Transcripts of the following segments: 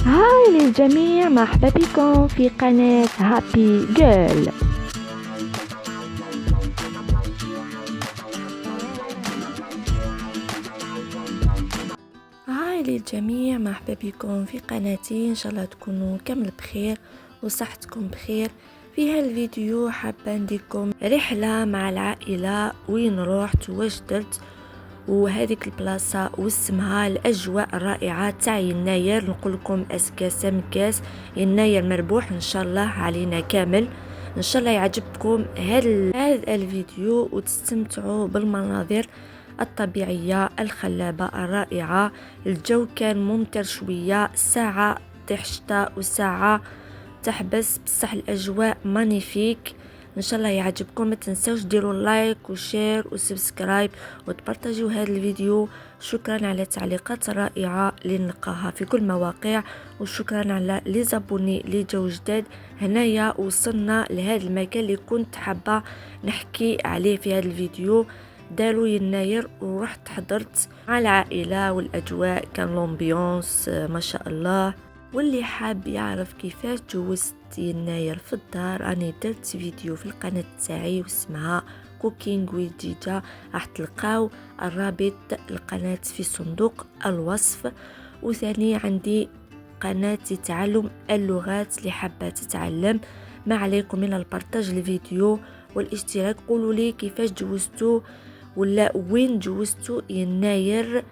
هاي للجميع، مرحبا بكم في قناة هابي جيرل. هاي للجميع، مرحبا بكم في قناتي. ان شاء الله تكونوا كامل بخير وصحتكم بخير. في هالفيديو حابه نديكم رحله مع العائله وين رحت واش درت وهذيك البلاصه واسمها الاجواء الرائعه تاع يناير. نقول لكم اسكاس مكاس يناير مربوح ان شاء الله علينا كامل. ان شاء الله يعجبكم هذا الفيديو وتستمتعوا بالمناظر الطبيعيه الخلابه الرائعه. الجو كان ممطر شويه، ساعه طيح شتاء وساعه تحبس، بصح الاجواء مانيفيك. ان شاء الله يعجبكم. ما تنسوش ديروا لايك وشير وسبسكرايب وتبارطاجيو هذا الفيديو. شكرا على التعليقات الرائعه اللي نلقاها في كل مواقع، وشكرا على لي زابوني اللي جاو جداد. هنايا وصلنا لهذا المكان اللي كنت حابه نحكي عليه في هذا الفيديو. داروا يناير ورحت حضرت مع العائله والاجواء كان لومبيونس ما شاء الله. واللي حاب يعرف كيفاش جوزت يناير في الدار، راني درت فيديو في القناة تاعي واسمها كوكينج ويز جيجا، راح تلقاو الرابط القناة في صندوق الوصف. وثاني عندي قناة تعلم اللغات اللي حابة تتعلم. ما عليكم من البارتاج الفيديو والاشتراك. قولوا لي كيفاش جوزتوا ولا وين جوزتوا يناير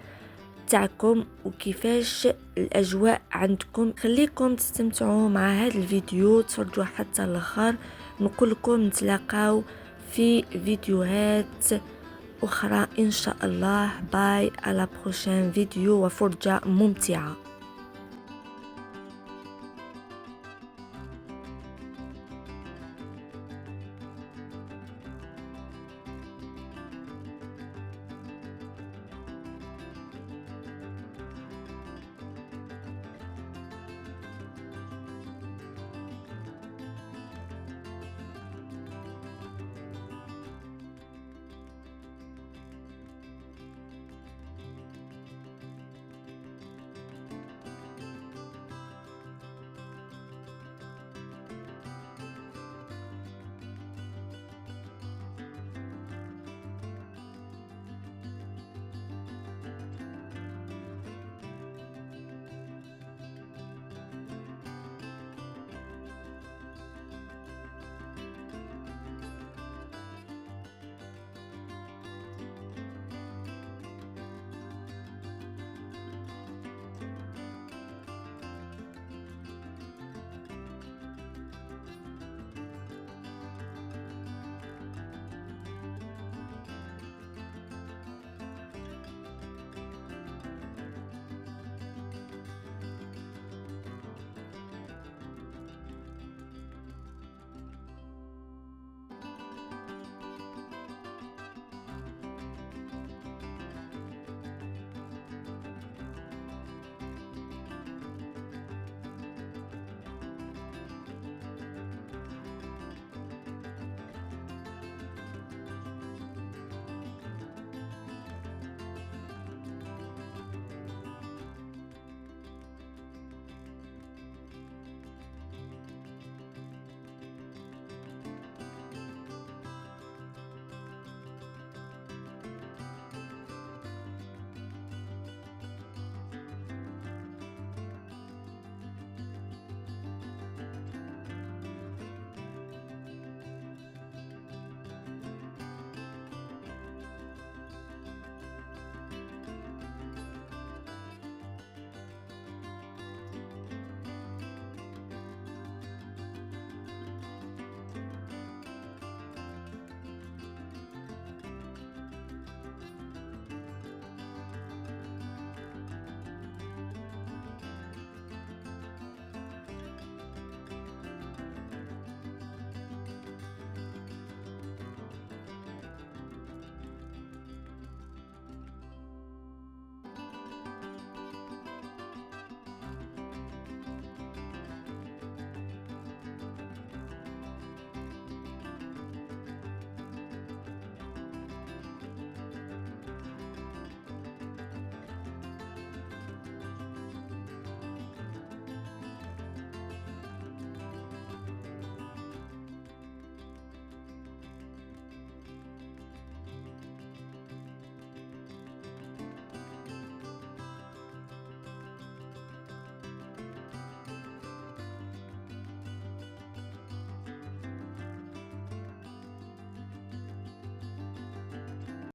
تاعكم وكيفاش الاجواء عندكم. خليكم تستمتعوا مع هذا الفيديو، تفرجوا حتى الاخر. نقول لكم نتلاقاو في فيديوهات اخرى ان شاء الله. باي، على بروشين فيديو وفرجة ممتعة.